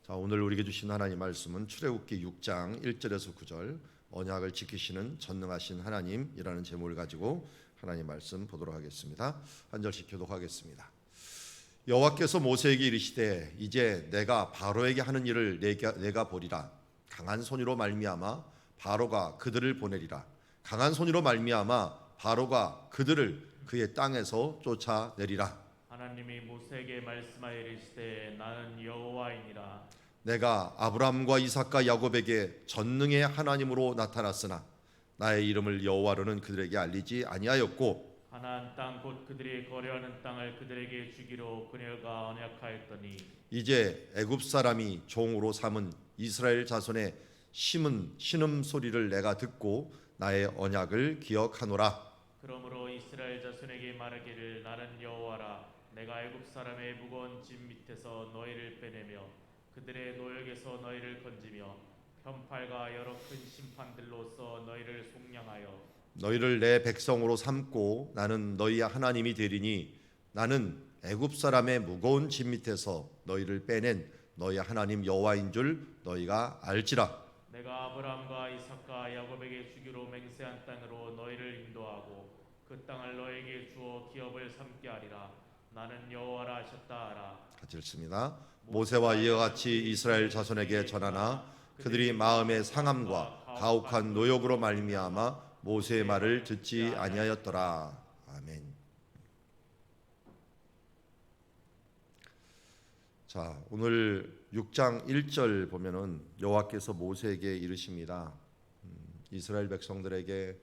자, 오늘 우리에게 주신 하나님 말씀은 출애굽기 6장 1절에서 9절 언약을 지키시는 전능하신 하나님이라는 제목을 가지고 하나님 말씀 보도록 하겠습니다. 한 절씩 교독하겠습니다. 여호와께서 모세에게 이르시되 이제 내가 바로에게 하는 일을 내가 보리라. 강한 손으로 말미암아 바로가 그들을 보내리라. 강한 손으로 말미암아 바로가 그들을 그의 땅에서 쫓아내리라. 하나님이 모세에게 말씀하여 이르시되 나는 여호와이니라. 내가 아브라함과 이삭과 야곱에게 전능의 하나님으로 나타났으나 나의 이름을 여호와로는 그들에게 알리지 아니하였고 가나안 땅 곧 그들이 거류하는 땅을 그들에게 주기로 그녀가 언약하였더니 이제 애굽 사람이 종으로 삼은 이스라엘 자손의 신음 소리를 내가 듣고 나의 언약을 기억하노라. 그러므로 이스라엘 자손에게 말하기를 나는 여호와라. 내가 애굽 사람의 무거운 짐 밑에서 너희를 빼내며 그들의 노역에서 너희를 건지며 편팔과 여러 큰 심판들로서 너희를 속량하여 너희를 내 백성으로 삼고 나는 너희의 하나님이 되리니 나는 애굽 사람의 무거운 짐 밑에서 너희를 빼낸 너희의 하나님 여호와인 줄 너희가 알지라. 내가 아브라함과 이삭과 야곱에게 주기로 맹세한 땅으로 너희를 인도하고 그 땅을 너희에게 주어 기업을 삼게 하리라. 나는 여호와라 하셨다 하라. 같이 읽습니다. 모세와 이와 같이 이스라엘 자손에게 전하나 그들이 마음의 상함과 가혹한 노역으로 말미암아 모세의 말을 듣지 아니하였더라. 아멘. 자, 오늘 6장 1절 보면은 여호와께서 모세에게 이르십니다. 이스라엘 백성들에게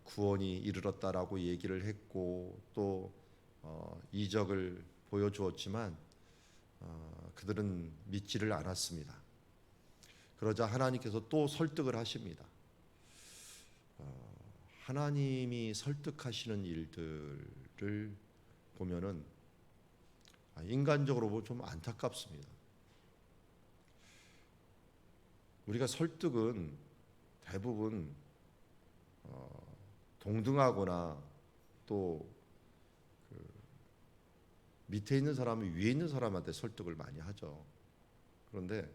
구원이 이르렀다라고 얘기를 했고 또 이적을 보여주었지만 그들은 믿지를 않았습니다. 그러자 하나님께서 또 설득을 하십니다. 하나님이 설득하시는 일들을 보면은 인간적으로 보면 좀 안타깝습니다. 우리가 설득은 대부분 동등하거나 또 밑에 있는 사람이 위에 있는 사람한테 설득을 많이 하죠. 그런데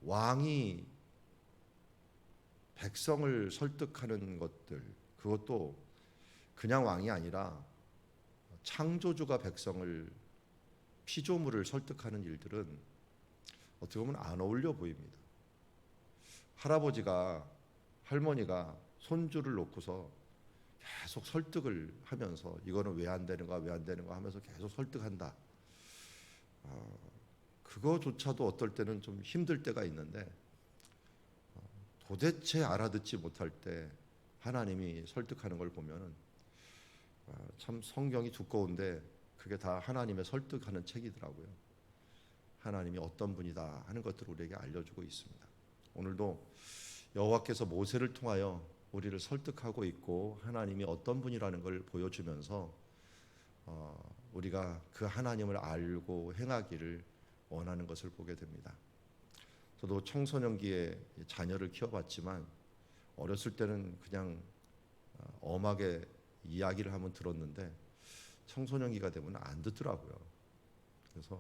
왕이 백성을 설득하는 것들, 그것도 그냥 왕이 아니라 창조주가 백성을 피조물을 설득하는 일들은 어떻게 보면 안 어울려 보입니다. 할아버지가 할머니가 손주를 놓고서 계속 설득을 하면서 이거는 왜 안 되는가 왜 안 되는가 하면서 계속 설득한다. 그거조차도 어떨 때는 좀 힘들 때가 있는데 도대체 알아듣지 못할 때 하나님이 설득하는 걸 보면은 참 성경이 두꺼운데 그게 다 하나님의 설득하는 책이더라고요. 하나님이 어떤 분이다 하는 것들을 우리에게 알려주고 있습니다. 오늘도 여호와께서 모세를 통하여 우리를 설득하고 있고 하나님이 어떤 분이라는 걸 보여주면서 우리가 그 하나님을 알고 행하기를 원하는 것을 보게 됩니다. 저도 청소년기에 자녀를 키워봤지만 어렸을 때는 그냥 엄하게 이야기를 하면 들었는데 청소년기가 되면 안 듣더라고요. 그래서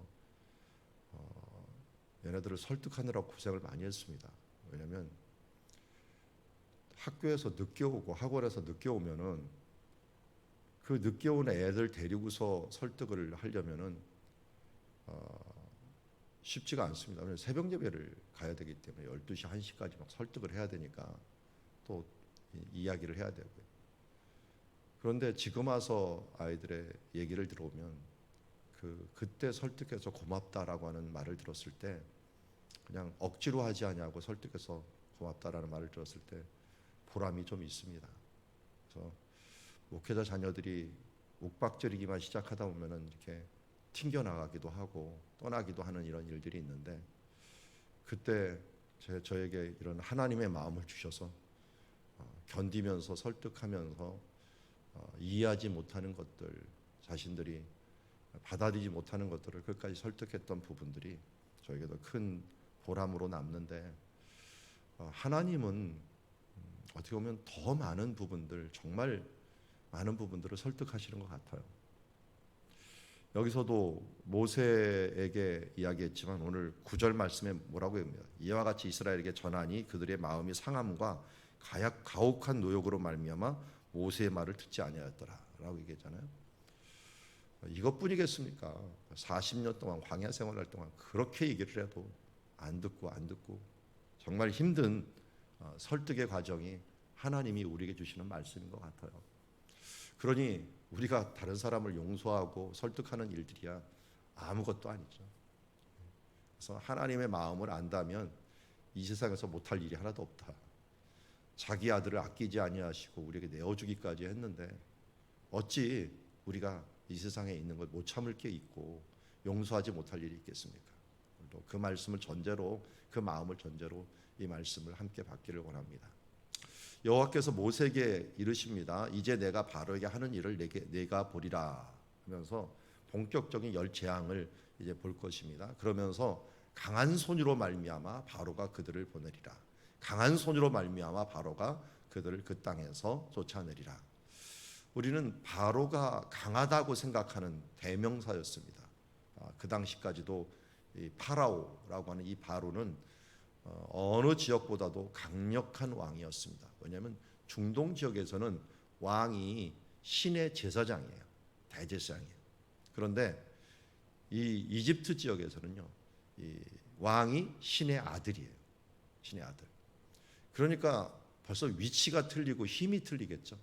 얘네들을 설득하느라 고생을 많이 했습니다. 왜냐하면 학교에서 늦게 오고 학원에서 늦게 오면은 그 늦게 온 애들 데리고서 설득을 하려면은 쉽지가 않습니다. 왜냐하면 새벽 예배를 가야 되기 때문에 12시, 1시까지 막 설득을 해야 되니까 또 이야기를 해야 되고요. 그런데 지금 와서 아이들의 얘기를 들어보면 그때 설득해서 고맙다라고 하는 말을 들었을 때 그냥 억지로 하지 않냐고 설득해서 고맙다라는 말을 들었을 때 보람이 좀 있습니다. 그래서 목회자 자녀들이 욱박지르기만 시작하다 보면은 이렇게 튕겨나가기도 하고 떠나기도 하는 이런 일들이 있는데 그때 저에게 이런 하나님의 마음을 주셔서 견디면서 설득하면서 이해하지 못하는 것들, 자신들이 받아들이지 못하는 것들을 끝까지 설득했던 부분들이 저에게도 큰 보람으로 남는데 하나님은 어떻게 보면 더 많은 부분들, 정말 많은 부분들을 설득하시는 것 같아요. 여기서도 모세에게 이야기했지만 오늘 9절 말씀에 뭐라고 합니다. 이와 같이 이스라엘에게 전하니 그들의 마음이 상함과 가혹한 노역으로 말미암아 모세의 말을 듣지 아니하였더라라고 얘기했잖아요. 이것뿐이겠습니까? 40년 동안 광야 생활할 동안 그렇게 얘기를 해도 안 듣고 정말 힘든 설득의 과정이 하나님이 우리에게 주시는 말씀인 것 같아요. 그러니 우리가 다른 사람을 용서하고 설득하는 일들이야 아무것도 아니죠. 그래서 하나님의 마음을 안다면 이 세상에서 못할 일이 하나도 없다. 자기 아들을 아끼지 아니하시고 우리에게 내어주기까지 했는데 어찌 우리가 이 세상에 있는 걸 못 참을 게 있고 용서하지 못할 일이 있겠습니까? 또 그 말씀을 전제로, 그 마음을 전제로 이 말씀을 함께 받기를 원합니다. 여호와께서 모세에게 이르십니다. 이제 내가 바로에게 하는 일을 내가 보리라 하면서 본격적인 열 재앙을 이제 볼 것입니다. 그러면서 강한 손으로 말미암아 바로가 그들을 보내리라. 강한 손으로 말미암아 바로가 그들을 그 땅에서 쫓아내리라. 우리는 바로가 강하다고 생각하는 대명사였습니다. 그 당시까지도 이 파라오라고 하는 이 바로는 어느 지역보다도 강력한 왕이었습니다. 왜냐하면 중동 지역에서는 왕이 신의 제사장이에요. 대제사장이에요. 그런데 이 이집트 지역에서는요, 이 왕이 신의 아들이에요. 신의 아들. 그러니까 벌써 위치가 틀리고 힘이 틀리겠죠.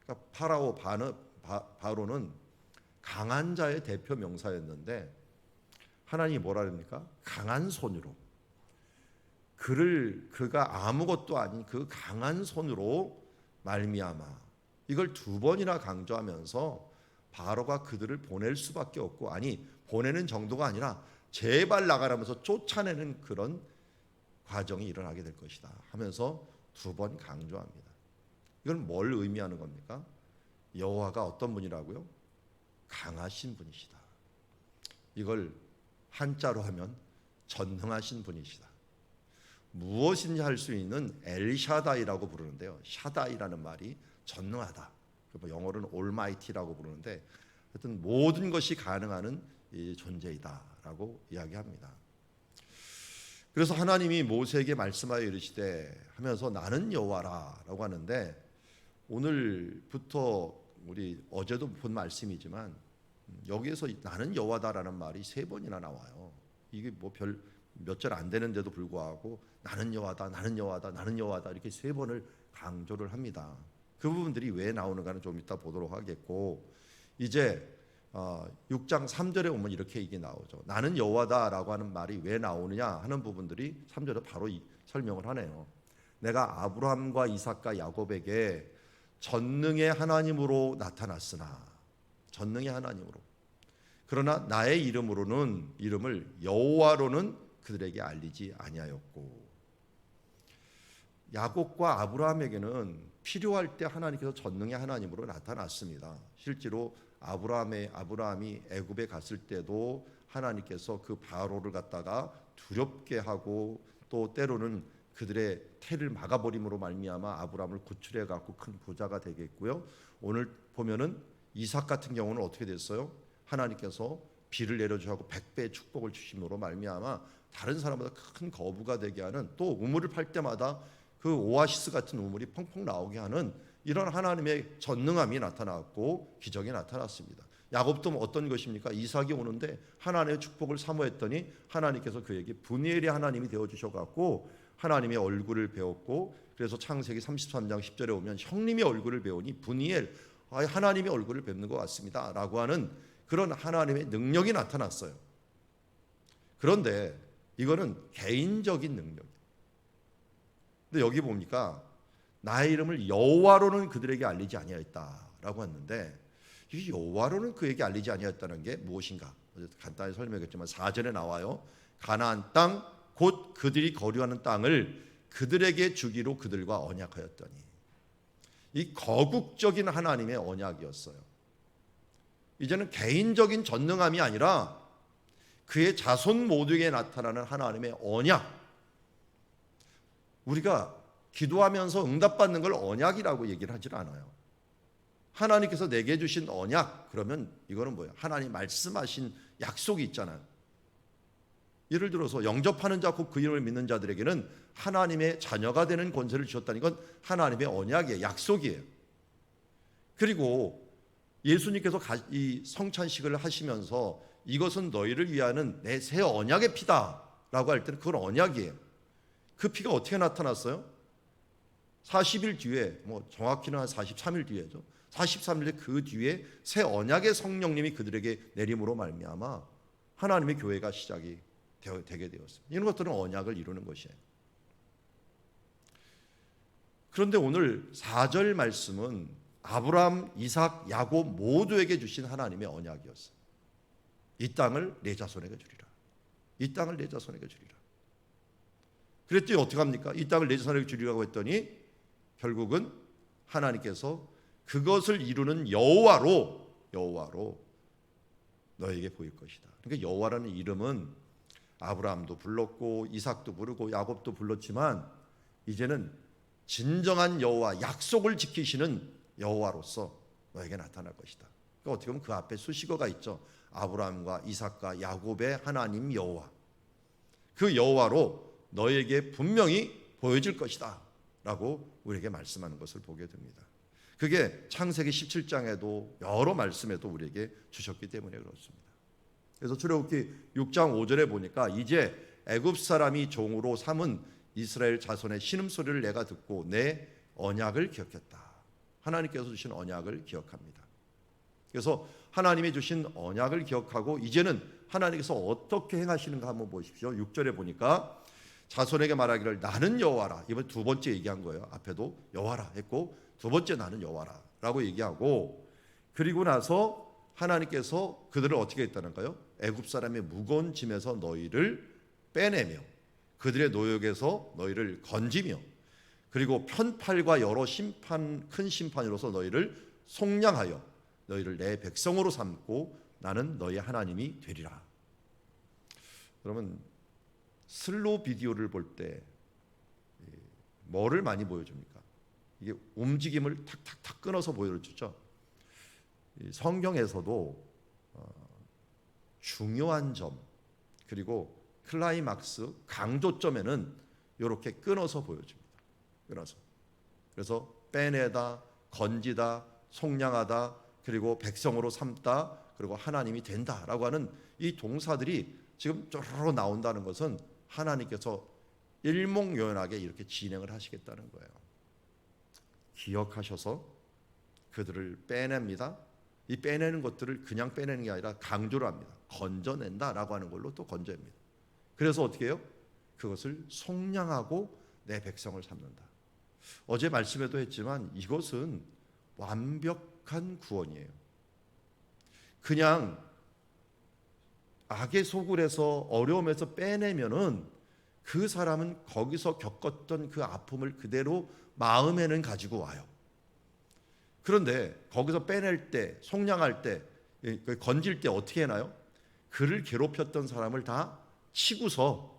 그러니까 파라오 바로는 강한 자의 대표 명사였는데 하나님이 뭐라 합니까? 강한 손으로 그가 아무것도 아닌 그 강한 손으로 말미암아 이걸 두 번이나 강조하면서 바로가 그들을 보낼 수밖에 없고, 아니 보내는 정도가 아니라 제발 나가라면서 쫓아내는 그런 과정이 일어나게 될 것이다 하면서 두 번 강조합니다. 이건 뭘 의미하는 겁니까? 여호와가 어떤 분이라고요? 강하신 분이시다. 이걸 한자로 하면 전능하신 분이시다. 무엇인지 할 수 있는 엘샤다이라고 부르는데요. 샤다이라는 말이 전능하다. 영어로는 올마이티라고 부르는데 하여튼 모든 것이 가능한 이 존재이다라고 이야기합니다. 그래서 하나님이 모세에게 말씀하여 이르시되 하면서 나는 여호와라라고 하는데, 오늘부터 우리 어제도 본 말씀이지만 여기에서 나는 여호와다라는 말이 3번이나 나와요. 이게 뭐 별 몇 절 안 되는데도 불구하고 나는 여호와다, 나는 여호와다, 나는 여호와다 이렇게 3번을 강조를 합니다. 그 부분들이 왜 나오는가는 좀 이따 보도록 하겠고, 이제 6장 3절에 오면 이렇게 이게 나오죠. 나는 여호와다라고 하는 말이 왜 나오느냐 하는 부분들이 3절에 바로 설명을 하네요. 내가 아브라함과 이삭과 야곱에게 전능의 하나님으로 나타났으나, 전능의 하나님으로, 그러나 나의 이름을 여호와로는 그들에게 알리지 아니하였고, 야곱과 아브라함에게는 필요할 때 하나님께서 전능의 하나님으로 나타났습니다. 실제로 아브라함이 애굽에 갔을 때도 하나님께서 그 바로를 갖다가 두렵게 하고 또 때로는 그들의 태를 막아버림으로 말미암아 아브라함을 구출해 갖고 큰 부자가 되게 했고요. 오늘 보면은 이삭 같은 경우는 어떻게 됐어요? 하나님께서 비를 내려주고 100배의 축복을 주심으로 말미암아 다른 사람보다 큰 거부가 되게 하는, 또 우물을 팔 때마다 그 오아시스 같은 우물이 펑펑 나오게 하는 이런 하나님의 전능함이 나타났고 기적이 나타났습니다. 야곱도 어떤 것입니까? 이삭이 오는데 하나님의 축복을 사모했더니 하나님께서 그에게 분이엘의 하나님이 되어주셔갖고 하나님의 얼굴을 배웠고, 그래서 창세기 33장 10절에 오면 형님의 얼굴을 배우니 분이엘, 하나님의 얼굴을 뵙는 것 같습니다 라고 하는 그런 하나님의 능력이 나타났어요. 그런데 이거는 개인적인 능력이에요. 근데 여기 보니까 나의 이름을 여호와로는 그들에게 알리지 아니하였다라고 했는데, 이 여호와로는 그에게 알리지 아니하였다는 게 무엇인가? 간단히 설명했지만 4절에 나와요. 가나안 땅 곧 그들이 거류하는 땅을 그들에게 주기로 그들과 언약하였더니, 이 거국적인 하나님의 언약이었어요. 이제는 개인적인 전능함이 아니라 그의 자손 모두에게 나타나는 하나님의 언약. 우리가 기도하면서 응답받는 걸 언약이라고 얘기를 하질 않아요. 하나님께서 내게 주신 언약, 그러면 이거는 뭐예요? 하나님 말씀하신 약속이 있잖아요. 예를 들어서 영접하는 자 곧 그 이름을 믿는 자들에게는 하나님의 자녀가 되는 권세를 주셨다는 건 하나님의 언약이에요. 약속이에요. 그리고 예수님께서 이 성찬식을 하시면서 이것은 너희를 위하는 내 새 언약의 피다라고 할 때는 그건 언약이에요. 그 피가 어떻게 나타났어요? 40일 뒤에, 정확히는 한 43일 뒤에죠. 43일 뒤에 그 뒤에 새 언약의 성령님이 그들에게 내림으로 말미암아 하나님의 교회가 시작이 되게 되었습니다. 이런 것들은 언약을 이루는 것이에요. 그런데 오늘 4절 말씀은 아브라함, 이삭, 야곱 모두에게 주신 하나님의 언약이었어요. 이 땅을 내 자손에게 주리라. 이 땅을 내 자손에게 주리라. 그랬더니 어떻게 합니까? 이 땅을 내 자손에게 주리라고 했더니 결국은 하나님께서 그것을 이루는 여호와로 너에게 보일 것이다. 그러니까 여호와라는 이름은 아브라함도 불렀고 이삭도 부르고 야곱도 불렀지만 이제는 진정한 여호와, 약속을 지키시는 여호와로서 너에게 나타날 것이다. 그러니까 어떻게 보면 그 앞에 수식어가 있죠. 아브라함과 이삭과 야곱의 하나님 여호와, 그 여호와로 너에게 분명히 보여질 것이다 라고 우리에게 말씀하는 것을 보게 됩니다. 그게 창세기 17장에도 여러 말씀에도 우리에게 주셨기 때문에 그렇습니다. 그래서 출애굽기 6장 5절에 보니까 이제 애굽 사람이 종으로 삼은 이스라엘 자손의 신음소리를 내가 듣고 내 언약을 기억했다. 하나님께서 주신 언약을 기억합니다. 그래서 하나님이 주신 언약을 기억하고 이제는 하나님께서 어떻게 행하시는가 한번 보십시오. 6절에 보니까 자손에게 말하기를 나는 여호와라. 이번 두 번째 얘기한 거예요. 앞에도 여호와라 했고 두 번째 나는 여호와라 라고 얘기하고, 그리고 나서 하나님께서 그들을 어떻게 했다는가요? 애굽 사람의 무거운 짐에서 너희를 빼내며 그들의 노역에서 너희를 건지며 그리고 편팔과 여러 심판, 큰 심판으로서 너희를 속량하여 너희를 내 백성으로 삼고 나는 너희 하나님이 되리라. 그러면 슬로우 비디오를 볼 때 뭐를 많이 보여줍니까? 이게 움직임을 탁탁탁 끊어서 보여주죠. 성경에서도 중요한 점 그리고 클라이막스 강조점에는 이렇게 끊어서 보여줍니다. 끊어서. 그래서 빼내다, 건지다, 속량하다, 그리고 백성으로 삼다, 그리고 하나님이 된다라고 하는 이 동사들이 지금 쪼르르 나온다는 것은 하나님께서 일목요연하게 이렇게 진행을 하시겠다는 거예요. 기억하셔서 그들을 빼냅니다. 이 빼내는 것들을 그냥 빼내는 게 아니라 강조를 합니다. 건져낸다라고 하는 걸로 또 건져냅니다. 그래서 어떻게 해요? 그것을 속량하고 내 백성을 삼는다. 어제 말씀에도 했지만 이것은 완벽한 구원이에요. 그냥 악의 소굴에서 어려움에서 빼내면은 그 사람은 거기서 겪었던 그 아픔을 그대로 마음에는 가지고 와요. 그런데 거기서 빼낼 때, 속량할 때, 건질 때 어떻게 해나요? 그를 괴롭혔던 사람을 다 치고서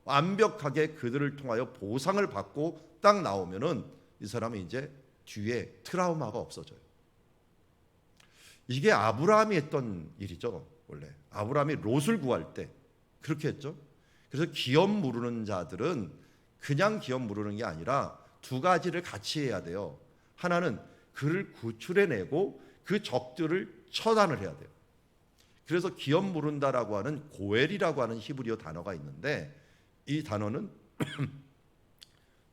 완벽하게 그들을 통하여 보상을 받고 딱 나오면은 이 사람은 이제 뒤에 트라우마가 없어져요. 이게 아브라함이 했던 일이죠. 원래 아브라함이 롯을 구할 때 그렇게 했죠. 그래서 기업 무르는 자들은 그냥 기업 무르는 게 아니라 두 가지를 같이 해야 돼요. 하나는 그를 구출해내고 그 적들을 처단을 해야 돼요. 그래서 기업 무른다라고 하는 고엘이라고 하는 히브리어 단어가 있는데 이 단어는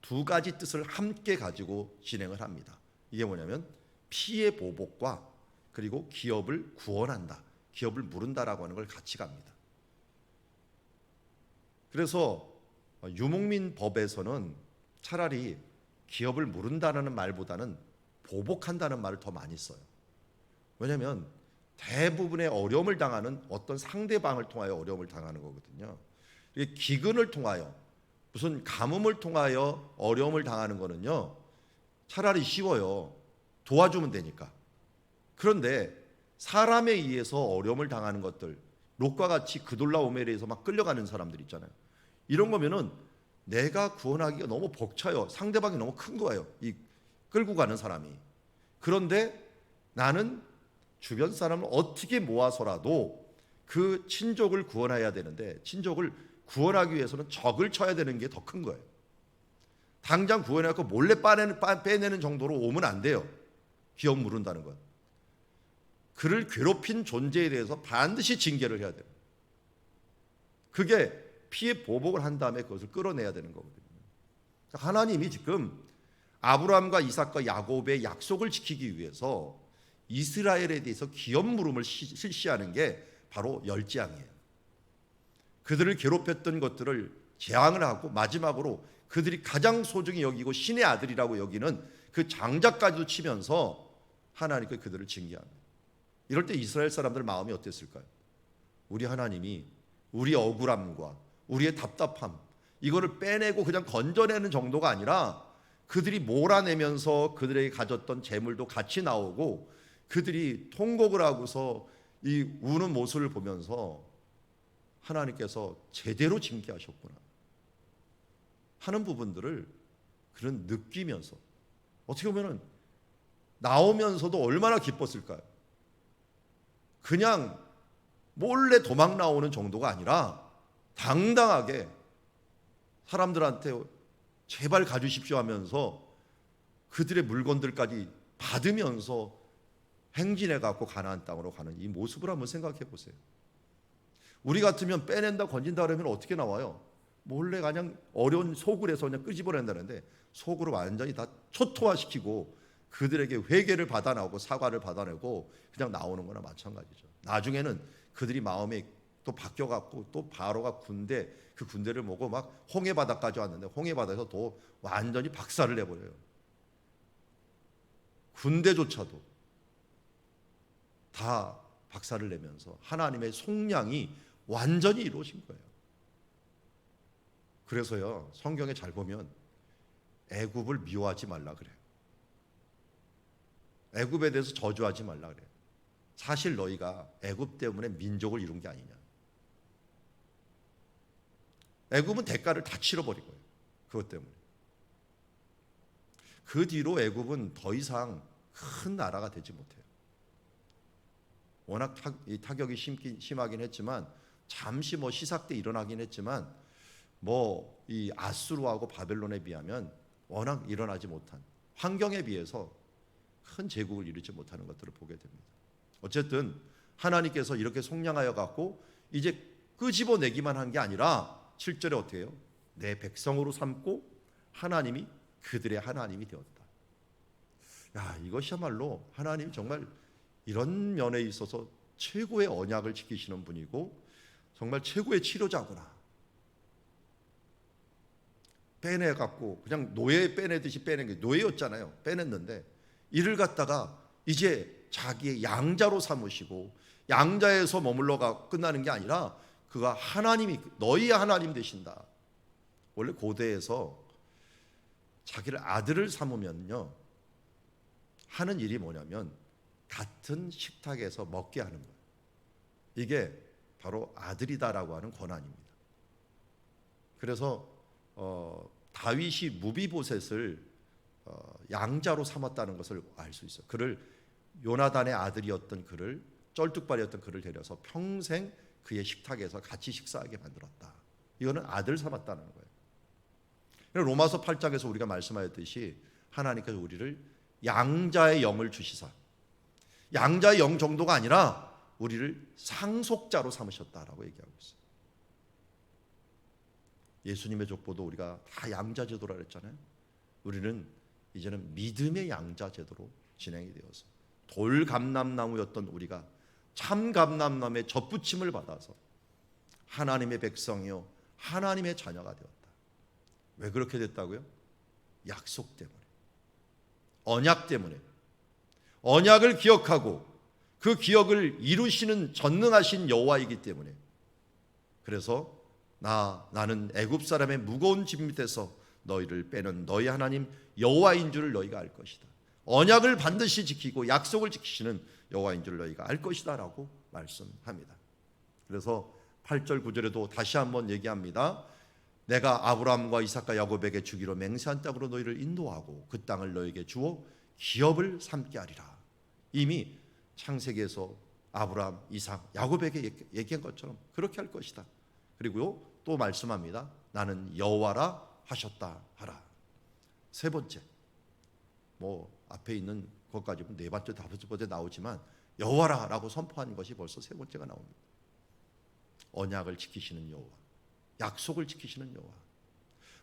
두 가지 뜻을 함께 가지고 진행을 합니다. 이게 뭐냐면 피해 보복과 그리고 기업을 구원한다, 기업을 무른다라고 하는 걸 같이 갑니다. 그래서 유목민 법에서는 차라리 기업을 무른다는 말보다는 보복한다는 말을 더 많이 써요. 왜냐하면 대부분의 어려움을 당하는 어떤 상대방을 통하여 어려움을 당하는 거거든요. 기근을 통하여 무슨 가뭄을 통하여 어려움을 당하는 거는요 차라리 쉬워요. 도와주면 되니까. 그런데 사람에 의해서 어려움을 당하는 것들, 롯과 같이 그돌라오멜에 의해서 막 끌려가는 사람들 있잖아요. 이런 거면은 내가 구원하기가 너무 벅차요. 상대방이 너무 큰 거예요. 이 끌고 가는 사람이. 그런데 나는 주변 사람을 어떻게 모아서라도 그 친족을 구원해야 되는데, 친족을 구원하기 위해서는 적을 쳐야 되는 게 더 큰 거예요. 당장 구원해갖고 몰래 빼내는 정도로 오면 안 돼요. 기억 물은다는 건. 그를 괴롭힌 존재에 대해서 반드시 징계를 해야 돼요. 그게 피해 보복을 한 다음에 그것을 끌어내야 되는 거거든요. 하나님이 지금 아브라함과 이삭과 야곱의 약속을 지키기 위해서 이스라엘에 대해서 기업 물음을 실시하는 게 바로 열재앙이에요. 그들을 괴롭혔던 것들을 재앙을 하고 마지막으로 그들이 가장 소중히 여기고 신의 아들이라고 여기는 그 장자까지도 치면서 하나님께 그들을 징계합니다. 이럴 때 이스라엘 사람들 마음이 어땠을까요? 우리 하나님이 우리 억울함과 우리의 답답함, 이거를 빼내고 그냥 건져내는 정도가 아니라 그들이 몰아내면서 그들에게 가졌던 재물도 같이 나오고 그들이 통곡을 하고서 이 우는 모습을 보면서 하나님께서 제대로 징계하셨구나 하는 부분들을 그런 느끼면서, 어떻게 보면 나오면서도 얼마나 기뻤을까요? 그냥 몰래 도망 나오는 정도가 아니라 당당하게 사람들한테 제발 가주십시오 하면서 그들의 물건들까지 받으면서 행진해 갖고 가나안 땅으로 가는 이 모습을 한번 생각해 보세요. 우리 같으면 빼낸다 건진다 그러면 어떻게 나와요? 몰래 그냥 어려운 소굴에서 그냥 끄집어낸다는데 속으로 완전히 다 초토화시키고 그들에게 회개를 받아 나오고 사과를 받아내고 그냥 나오는 거나 마찬가지죠. 나중에는 그들이 마음이 또 바뀌어 갖고 또 바로가 그 군대를 보고 막 홍해 바다까지 왔는데 홍해 바다에서 또 완전히 박살을 내버려요. 군대조차도 다 박살을 내면서 하나님의 속량이 완전히 이루어진 거예요. 그래서요, 성경에 잘 보면 애굽을 미워하지 말라 그래요. 애굽에 대해서 저주하지 말라 그래요. 사실 너희가 애굽 때문에 민족을 이룬 게 아니냐. 애굽은 대가를 다 치러버린 거예요. 그것 때문에. 그 뒤로 애굽은 더 이상 큰 나라가 되지 못해요. 워낙 타격이 심하긴 했지만, 잠시 시삭 때 일어나긴 했지만, 이 아수르하고 바벨론에 비하면 워낙 일어나지 못한, 환경에 비해서 큰 제국을 이루지 못하는 것들을 보게 됩니다. 어쨌든 하나님께서 이렇게 속량하여 갖고 이제 끄집어내기만 한 게 아니라 7절에 어떻게 해요? 내 백성으로 삼고 하나님이 그들의 하나님이 되었다. 야, 이것이야말로 하나님이 정말 이런 면에 있어서 최고의 언약을 지키시는 분이고 정말 최고의 치료자구나. 빼내갖고 그냥 노예 빼내듯이 빼낸 게 노예였잖아요. 빼냈는데 이를 갖다가 이제 자기의 양자로 삼으시고 양자에서 머물러가 끝나는 게 아니라 그가 하나님이 너희의 하나님 되신다. 원래 고대에서 자기를 아들을 삼으면요 하는 일이 뭐냐면 같은 식탁에서 먹게 하는 거예요. 이게 바로 아들이다라고 하는 권한입니다. 그래서 다윗이 무비보셋을 양자로 삼았다는 것을 알 수 있어요. 그를 요나단의 아들이었던 그를 쩔뚝발이었던 그를 데려서 평생 그의 식탁에서 같이 식사하게 만들었다. 이거는 아들 삼았다는 거예요. 로마서 8장에서 우리가 말씀하였듯이 하나님께서 우리를 양자의 영을 주시사 양자의 영 정도가 아니라 우리를 상속자로 삼으셨다라고 얘기하고 있어요. 예수님의 족보도 우리가 다 양자 제도라 그랬잖아요. 우리는 이제는 믿음의 양자 제도로 진행이 되어서 돌감람나무였던 우리가 참감람나무의 젖붙임을 받아서 하나님의 백성이요 하나님의 자녀가 되었다. 왜 그렇게 됐다고요? 약속 때문에, 언약 때문에. 언약을 기억하고 그 기억을 이루시는 전능하신 여호와이기 때문에. 그래서 나는 애굽 사람의 무거운 짐 밑에서 너희를 빼는 너희 하나님 여호와인 줄을 너희가 알 것이다. 언약을 반드시 지키고 약속을 지키시는 여호와인 줄 너희가 알 것이다 라고 말씀합니다. 그래서 8절 9절에도 다시 한번 얘기합니다. 내가 아브라함과 이삭과 야곱에게 주기로 맹세한 땅으로 너희를 인도하고 그 땅을 너희에게 주어 기업을 삼게 하리라. 이미 창세기에서 아브라함, 이삭, 야곱에게 얘기한 것처럼 그렇게 할 것이다. 그리고요 또 말씀합니다. 나는 여호와라 하셨다 하라. 세 번째, 뭐 앞에 있는 것까지 네 번째, 다섯 번째 나오지만 여호와라라고 선포한 것이 벌써 세 번째가 나옵니다. 언약을 지키시는 여호와, 약속을 지키시는 여호와.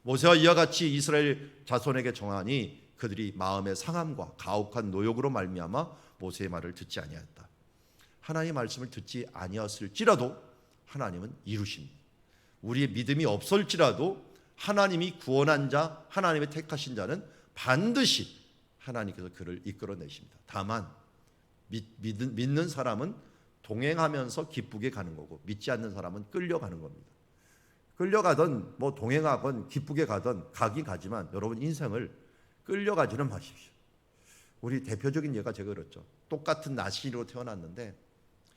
모세와 이와 같이 이스라엘 자손에게 정하니 그들이 마음의 상함과 가혹한 노역으로 말미암아 모세의 말을 듣지 아니하였다. 하나님의 말씀을 듣지 아니하였을지라도 하나님은 이루십니다. 우리의 믿음이 없을지라도 하나님이 구원한 자, 하나님의 택하신 자는 반드시 하나님께서 그를 이끌어내십니다. 다만 믿는 사람은 동행하면서 기쁘게 가는 거고 믿지 않는 사람은 끌려가는 겁니다. 끌려가든 뭐 동행하건 기쁘게 가든 가긴 가지만 여러분 인생을 끌려가지는 마십시오. 우리 대표적인 예가 제가 그랬죠. 똑같은 나시로 태어났는데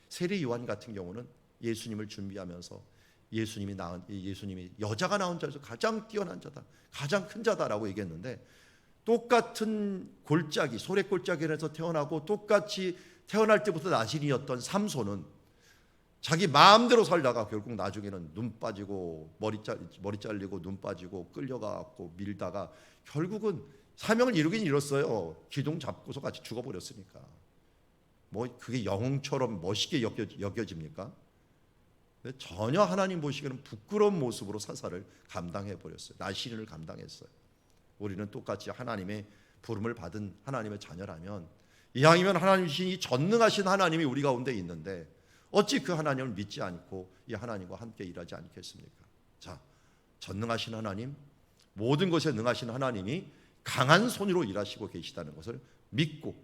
세례 요한 같은 경우는 예수님을 준비하면서 예수님이 여자가 낳은 자에서 가장 뛰어난 자다, 가장 큰 자다라고 얘기했는데 똑같은 골짜기, 소래골짜기에서 태어나고 똑같이 태어날 때부터 나신이었던 삼손은 자기 마음대로 살다가 결국 나중에는 눈 빠지고 머리 잘리고 눈 빠지고 끌려가고 밀다가 결국은 사명을 이루긴 이뤘어요. 기둥 잡고서 같이 죽어버렸으니까. 뭐 그게 영웅처럼 멋있게 여겨집니까? 전혀 하나님 보시기에는 부끄러운 모습으로 사사를 감당해 버렸어요. 나시린을 감당했어요. 우리는 똑같이 하나님의 부름을 받은 하나님의 자녀라면 이왕이면 하나님 이 전능하신 하나님이 우리 가운데 있는데 어찌 그 하나님을 믿지 않고 이 하나님과 함께 일하지 않겠습니까? 자, 전능하신 하나님, 모든 것에 능하신 하나님이 강한 손으로 일하시고 계시다는 것을 믿고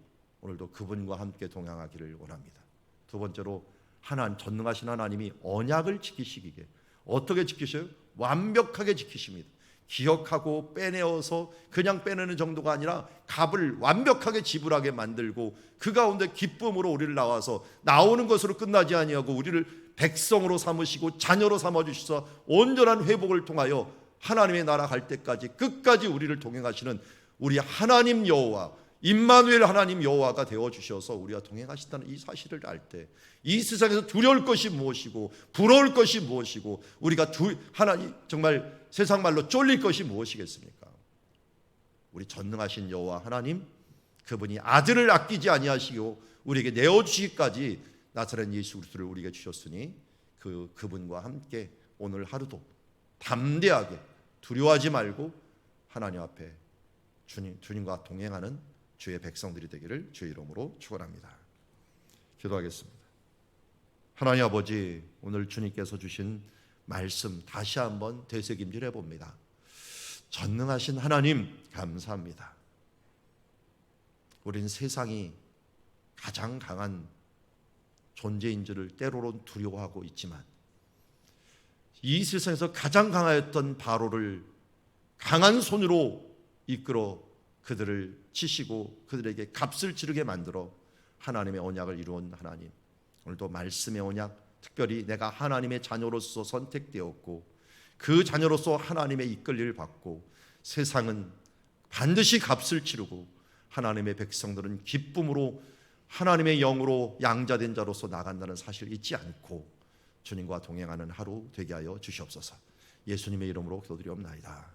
오늘도 그분과 함께 동행하기를 원합니다. 두 번째로 전능하신 하나님이 언약을 지키시기에 어떻게 지키셔요? 완벽하게 지키십니다. 기억하고 빼내어서 그냥 빼내는 정도가 아니라 값을 완벽하게 지불하게 만들고 그 가운데 기쁨으로 우리를 나오는 것으로 끝나지 아니하고 우리를 백성으로 삼으시고 자녀로 삼아주셔서 온전한 회복을 통하여 하나님의 나라 갈 때까지 끝까지 우리를 동행하시는 우리 하나님 여호와, 임마누엘 하나님 여호와가 되어주셔서 우리와 동행하신다는 이 사실을 알 때 이 세상에서 두려울 것이 무엇이고 부러울 것이 무엇이고 우리가 하나님 정말 세상 말로 쫄릴 것이 무엇이겠습니까? 우리 전능하신 여호와 하나님, 그분이 아들을 아끼지 아니하시고 우리에게 내어주시기까지 나사렛 예수 그리스도를 우리에게 주셨으니 그분과 함께 오늘 하루도 담대하게 두려워하지 말고 하나님 앞에 주님과 동행하는 주의 백성들이 되기를 주의 이름으로 축원합니다. 기도하겠습니다. 하나님 아버지, 오늘 주님께서 주신 말씀 다시 한번 되새김질 해봅니다. 전능하신 하나님 감사합니다. 우린 세상이 가장 강한 존재인 줄을 때로는 두려워하고 있지만 이 세상에서 가장 강하였던 바로를 강한 손으로 이끌어 그들을 치시고 그들에게 값을 치르게 만들어 하나님의 언약을 이루은 하나님, 오늘도 말씀의 언약, 특별히 내가 하나님의 자녀로서 선택되었고 그 자녀로서 하나님의 이끌림을 받고 세상은 반드시 값을 치르고 하나님의 백성들은 기쁨으로 하나님의 영으로 양자된 자로서 나간다는 사실을 잊지 않고 주님과 동행하는 하루 되게 하여 주시옵소서. 예수님의 이름으로 기도드리옵나이다.